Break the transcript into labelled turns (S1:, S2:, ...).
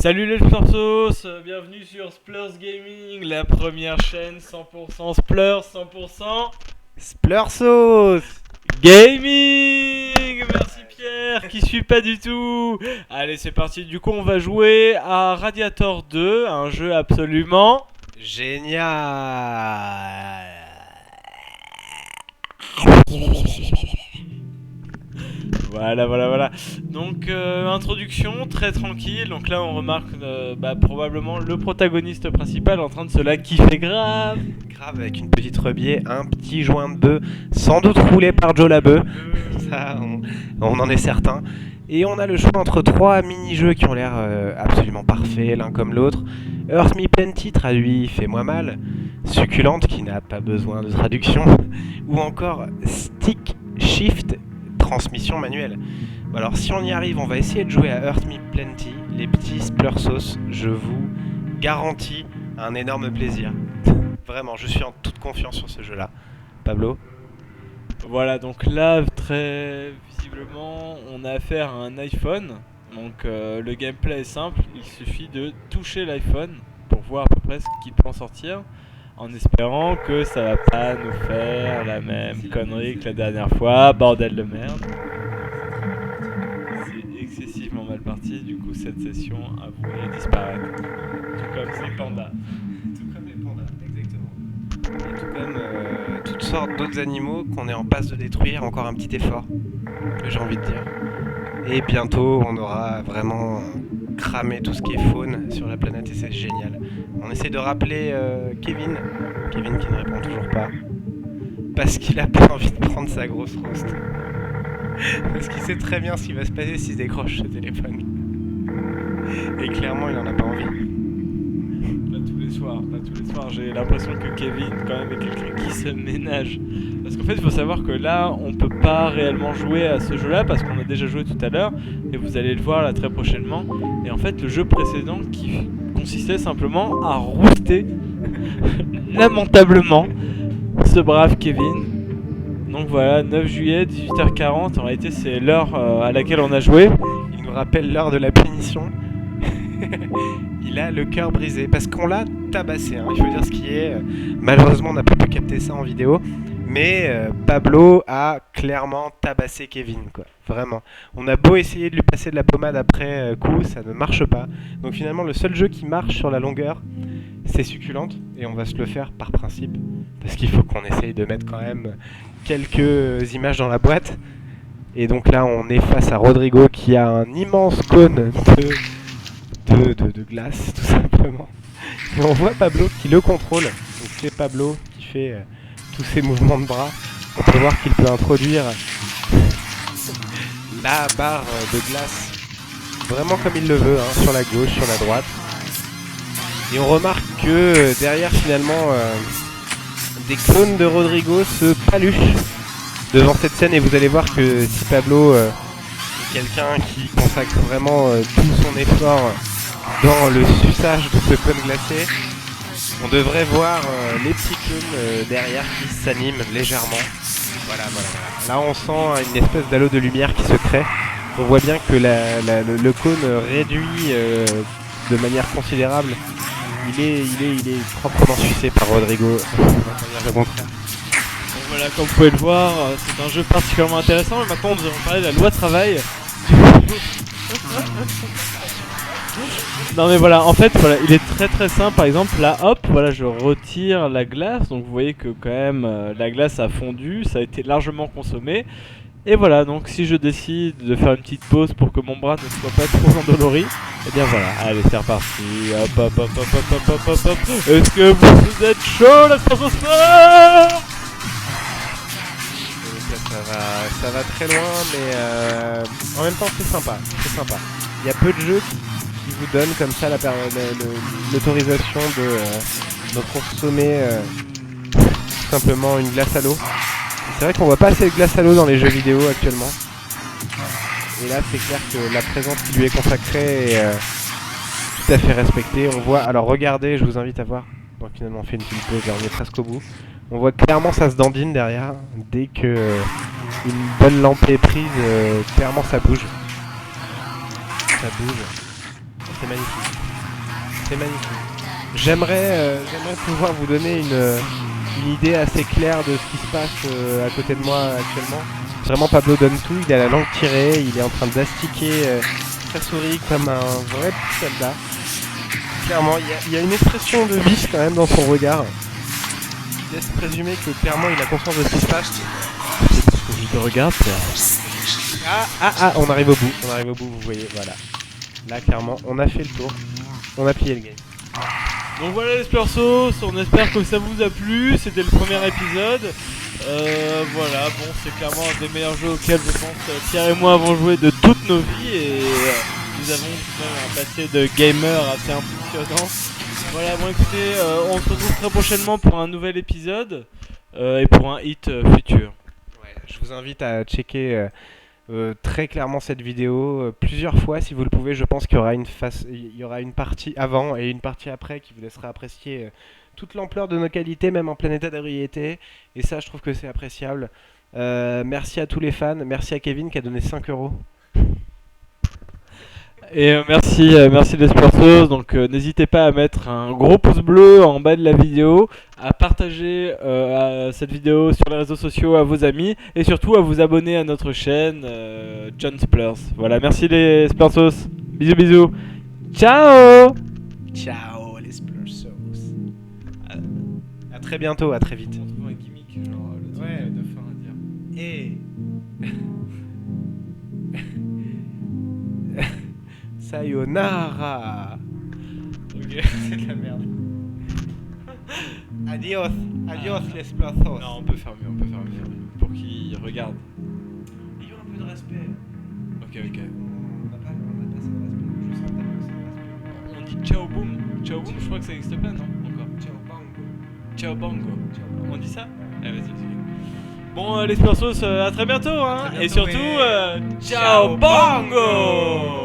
S1: Salut les Splursos, bienvenue sur Splurs Gaming, la première chaîne 100% Splurs, 100%
S2: Splursos.
S1: Gaming. Merci Pierre, qui suit pas du tout. Allez c'est parti, du coup on va jouer à Radiator 2, un jeu absolument...
S2: Génial.
S1: Voilà. Donc introduction très tranquille. Donc là on remarque probablement le protagoniste principal en train de se la kiffer grave.
S2: Grave, avec une petite rebier, un petit joint de bœuf, sans doute roulé par Joe Labeu. Ça, on en est certain. Et on a le choix entre trois mini-jeux qui ont l'air absolument parfaits, l'un comme l'autre. Earth Me Plenty, traduit Fais-moi mal. Succulente, qui n'a pas besoin de traduction. Ou encore Stick Shift, transmission manuelle. Bon, alors si on y arrive, on va essayer de jouer à Earth Me Plenty. Les petits Splursos, je vous garantis un énorme plaisir. Vraiment, je suis en toute confiance sur ce jeu-là. Pablo?
S1: Voilà, donc là très visiblement on a affaire à un iPhone. Donc le gameplay est simple, il suffit de toucher l'iPhone pour voir à peu près ce qu'il peut en sortir, en espérant que ça va pas nous faire la même connerie que la dernière fois, bordel de merde. C'est excessivement mal parti, du coup cette session a voulu disparaître. Tout comme ces pandas.
S2: Tout comme les pandas, exactement. Et tout comme toutes sortes d'autres animaux qu'on est en passe de détruire, encore un petit effort, j'ai envie de dire. Et bientôt, on aura vraiment cramé tout ce qui est faune sur la planète et c'est génial. On essaie de rappeler Kevin qui ne répond toujours pas, parce qu'il a pas envie de prendre sa grosse roast. Parce qu'il sait très bien ce qui va se passer s'il décroche ce téléphone. Et clairement, il en a pas envie.
S1: Pas tous les soirs, j'ai l'impression que Kevin quand même est quelqu'un qui se ménage. Parce qu'en fait il faut savoir que là on peut pas réellement jouer à ce jeu là parce qu'on a déjà joué tout à l'heure et vous allez le voir là très prochainement. Et en fait le jeu précédent qui consistait simplement à rouster lamentablement ce brave Kevin. Donc voilà, 9 juillet 18h40, en réalité c'est l'heure à laquelle on a joué.
S2: Il nous rappelle l'heure de la punition. Il a le cœur brisé parce qu'on l'a tabassé, hein. Il faut dire ce qui est. Malheureusement, on n'a pas pu capter ça en vidéo, mais Pablo a clairement tabassé Kevin, quoi. Vraiment. On a beau essayer de lui passer de la pommade après coup, ça ne marche pas. Donc finalement, le seul jeu qui marche sur la longueur, c'est Succulente, et on va se le faire par principe, parce qu'il faut qu'on essaye de mettre quand même quelques images dans la boîte. Et donc là, on est face à Rodrigo qui a un immense cône de glace, tout simplement. Et on voit Pablo qui le contrôle. Donc c'est Pablo qui fait tous ces mouvements de bras. On peut voir qu'il peut introduire la barre de glace vraiment comme il le veut, hein, sur la gauche, sur la droite. Et on remarque que derrière finalement des clones de Rodrigo se paluchent devant cette scène. Et vous allez voir que si Pablo est quelqu'un qui consacre vraiment tout son effort dans le suçage de ce cône glacé, on devrait voir les petits clones derrière qui s'animent légèrement. Voilà. Là on sent une espèce d'halo de lumière qui se crée. On voit bien que le cône réduit de manière considérable. Il est proprement sucé par Rodrigo.
S1: Donc voilà, comme vous pouvez le voir, c'est un jeu particulièrement intéressant. Et maintenant nous allons parler de la loi travail. Non mais voilà, en fait voilà, il est très simple. Par exemple là hop, voilà, je retire la glace. Donc vous voyez que quand même la glace a fondu, ça a été largement consommé. Et voilà, donc si je décide de faire une petite pause pour que mon bras ne soit pas trop endolori, et bien voilà, allez c'est reparti. Hop. Est-ce que vous êtes chaud la France au sport?
S2: Ça va très loin, mais en même temps c'est sympa. Il y a peu de jeux qui vous donnent comme ça l'autorisation de consommer tout simplement une glace à l'eau. C'est vrai qu'on voit pas assez de glace à l'eau dans les jeux vidéo actuellement. Et là c'est clair que la présence qui lui est consacrée est tout à fait respectée. On voit, alors regardez, je vous invite à voir. Donc finalement on fait une petite pause, on est presque au bout. On voit clairement ça se dandine derrière. Dès que une bonne lampe est prise, clairement ça bouge. C'est magnifique. C'est magnifique. J'aimerais pouvoir vous donner une idée assez claire de ce qui se passe à côté de moi actuellement. Vraiment, Pablo donne tout, il a la langue tirée, il est en train d'astiquer sa souris comme un vrai petit soldat. Clairement, il y a une expression de vice quand même dans son regard. Il laisse présumer que clairement il a conscience de ce qui se passe.
S1: Je te regarde,
S2: On arrive au bout, vous voyez, voilà. Là, clairement, on a fait le tour, on a plié le game.
S1: Donc voilà les Splursos, on espère que ça vous a plu, c'était le premier épisode. Voilà, bon c'est clairement un des meilleurs jeux auxquels je pense Pierre et moi avons joué de toutes nos vies et nous avons tout de même un passé de gamer assez impressionnant. Voilà, bon écoutez, on se retrouve très prochainement pour un nouvel épisode et pour un hit futur.
S2: Ouais, je vous invite à checker très clairement cette vidéo plusieurs fois si vous le pouvez. Je pense qu'il y aura une partie avant et une partie après qui vous laissera apprécier toute l'ampleur de nos qualités, même en plein état d'ébriété. Et ça, je trouve que c'est appréciable. Merci à tous les fans. Merci à Kevin qui a donné 5 €.
S1: Et merci les Splursos. Donc n'hésitez pas à mettre un gros pouce bleu en bas de la vidéo, à partager cette vidéo sur les réseaux sociaux à vos amis et surtout à vous abonner à notre chaîne John Splurs. Voilà, merci les Splursos. Bisous bisous. Ciao.
S2: Ciao les Splursos. À très bientôt, à très vite.
S1: On trouve un gimmick genre le truc
S2: Ouais.
S1: de fin à dire.
S2: Et Sayonara.
S1: Ok, c'est de la merde.
S2: Adios, adios les Splursos.
S1: Non, on peut faire mieux, pour qu'ils regardent.
S2: Ayons un peu de respect.
S1: Ok.
S2: On n'a pas assez de respect. Je sens que t'as pas assez de respect.
S1: On dit ciao boom. Ciao boom, je crois que ça existe pas, non? Encore.
S2: Ciao bango.
S1: Ciao bango.
S2: Ciao bango.
S1: On dit ça? Ah, vas-y. Bon, les Splursos, à très bientôt, hein.
S2: À très bientôt,
S1: et surtout,
S2: et
S1: ciao bango.